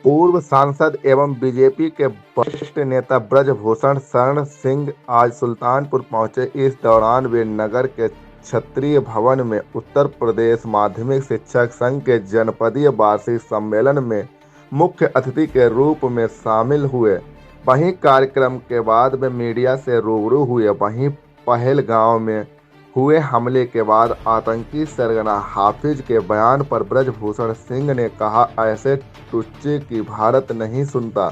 पूर्व सांसद एवं बीजेपी के वरिष्ठ नेता ब्रजभूषण शरण सिंह आज सुल्तानपुर पहुंचे। इस दौरान वे नगर के क्षत्रिय भवन में उत्तर प्रदेश माध्यमिक शिक्षक संघ के जनपदीय वार्षिक सम्मेलन में मुख्य अतिथि के रूप में शामिल हुए। वहीं कार्यक्रम के बाद वे मीडिया से रूबरू हुए। वहीं पहलगांव में हुए हमले के बाद आतंकी सरगना हाफिज के बयान पर ब्रजभूषण सिंह ने कहा, ऐसे टुच्चे की भारत नहीं सुनता,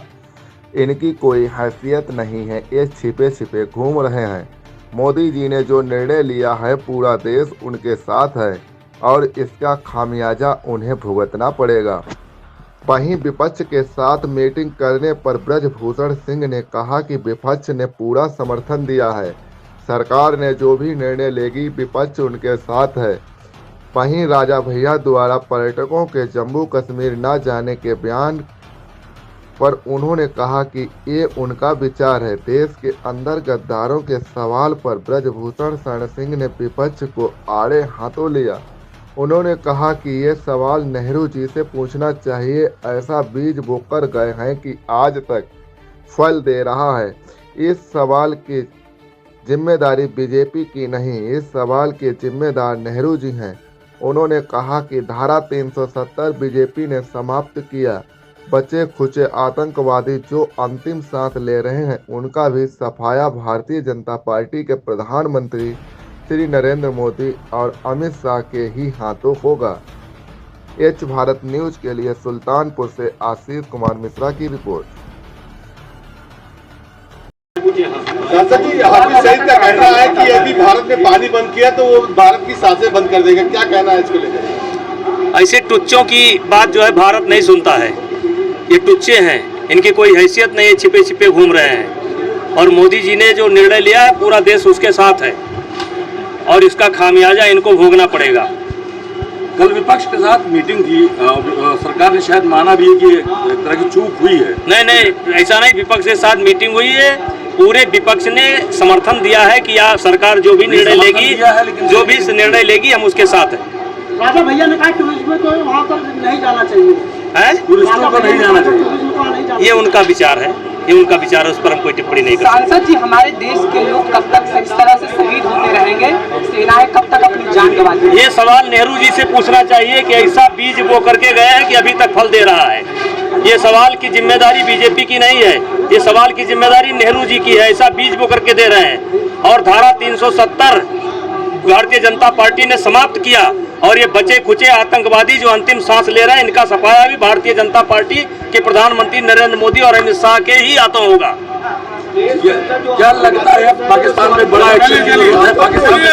इनकी कोई हैसियत नहीं है, ये छिपे छिपे घूम रहे हैं। मोदी जी ने जो निर्णय लिया है पूरा देश उनके साथ है और इसका खामियाजा उन्हें भुगतना पड़ेगा। वहीं विपक्ष के साथ मीटिंग करने पर ब्रजभूषण सिंह ने कहा कि विपक्ष ने पूरा समर्थन दिया है, सरकार ने जो भी निर्णय लेगी विपक्ष उनके साथ है। वहीं राजा भैया द्वारा पर्यटकों के जम्मू कश्मीर न जाने के बयान पर उन्होंने कहा कि ये उनका विचार है। देश के अंदर गद्दारों के सवाल पर ब्रजभूषण शरण सिंह ने विपक्ष को आड़े हाथों लिया। उन्होंने कहा कि ये सवाल नेहरू जी से पूछना चाहिए, ऐसा बीज बोकर गए हैं कि आज तक फल दे रहा है। इस सवाल की जिम्मेदारी बीजेपी की नहीं, इस सवाल के जिम्मेदार नेहरू जी हैं। उन्होंने कहा कि धारा 370 बीजेपी ने समाप्त किया। बचे खुचे आतंकवादी जो अंतिम सांस ले रहे हैं उनका भी सफाया भारतीय जनता पार्टी के प्रधानमंत्री श्री नरेंद्र मोदी और अमित शाह के ही हाथों होगा। एच भारत न्यूज के लिए सुल्तानपुर से आशीष कुमार मिश्रा की रिपोर्ट। सांसद जी, हाफिज सईद का कहना है कि यदि भारत ने पानी बंद किया तो वो भारत की सांसें बंद कर देगा, क्या कहना है इसको लेकर? ऐसे टुच्चों की बात जो है भारत नहीं सुनता है। ये टुच्चे हैं, इनकी कोई हैसियत नहीं है, छिपे छिपे घूम रहे हैं। और मोदी जी ने जो निर्णय लिया है पूरा देश उसके साथ है और इसका खामियाजा इनको भोगना पड़ेगा। कल विपक्ष के साथ मीटिंग थी, सरकार ने शायद माना भी है कि एक तरह की चूक हुई है। नहीं, ऐसा नहीं। विपक्ष के साथ मीटिंग हुई है, पूरे विपक्ष ने समर्थन दिया है कि या सरकार जो भी निर्णय लेगी, जो भी निर्णय लेगी हम उसके साथ हैं। राजा भैया ने कहा टूरिज्म को वहाँ पर नहीं जाना चाहिए, टूरिस्टों को नहीं जाना चाहिए, ये उनका विचार है, ये उनका विचार है, उस पर हम कोई टिप्पणी नहीं करते। सांसद जी, हमारे देश के लोग कब तक इस तरह से शहीद होते रहेंगे? सेनाएं कब तक अपनी जान गंवाएंगी? ये सवाल नेहरू जी से पूछना चाहिए कि ऐसा बीज बो करके गए हैं कि अभी तक फल दे रहा है। ये सवाल की जिम्मेदारी बीजेपी की नहीं है, ये सवाल की जिम्मेदारी नेहरू जी की है। ऐसा बीज बो करके दे रहे हैं और धारा 370 भारतीय जनता पार्टी ने समाप्त किया और ये बचे खुचे आतंकवादी जो अंतिम सांस ले रहे हैं इनका सफाया भी भारतीय जनता पार्टी के प्रधानमंत्री नरेंद्र मोदी और अमित शाह के ही हाथों होगा। क्या लगता है पाकिस्तान में बड़ा एक्शन है? पाकिस्तान में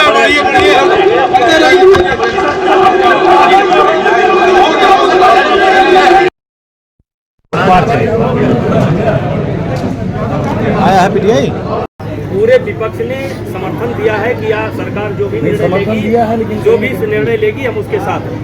आया है पीटीआई। पूरे विपक्ष ने समर्थन दिया है कि या सरकार जो भी निर्णय लेगी, जो भी निर्णय लेगी हम उसके साथ हैं।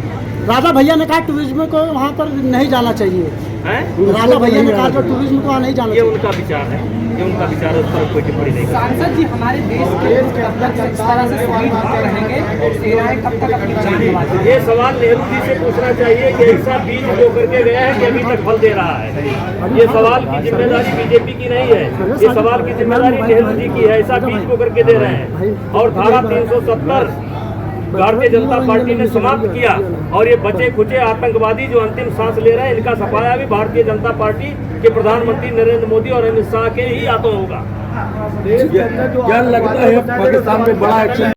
राजा भैया ने कहा टूरिज्म को वहाँ पर नहीं जाना चाहिए, राजा भैया ने कहा टूरिज्म को वहाँ नहीं जाना चाहिए। ये उनका विचार है, ये उनका विचार है, उस पर कोई टिप्पणी नहीं करते। सांसद जी, हमारे देश के लोग कब तक इस तरह से शहीद होते रहेंगे? सेनाएं कब तक अपनी जान गंवाएंगी? ये सवाल नेहरू जी से पूछना चाहिए कि ऐसा बीज बो करके गया है कि अभी तक फल दे रहा है। ये सवाल की जिम्मेदारी बीजेपी की नहीं है, ये सवाल की जिम्मेदारी नेहरू जी की है। ऐसा बीज बो करके दे रहे हैं और धारा 370 भारतीय जनता पार्टी ने समाप्त किया और ये बचे खुचे आतंकवादी जो अंतिम सांस ले रहे हैं इनका सफाया भी भारतीय जनता पार्टी के प्रधानमंत्री नरेंद्र मोदी और अमित शाह के ही हाथों होगा। क्या लगता है पाकिस्तान में बड़ा एक्शन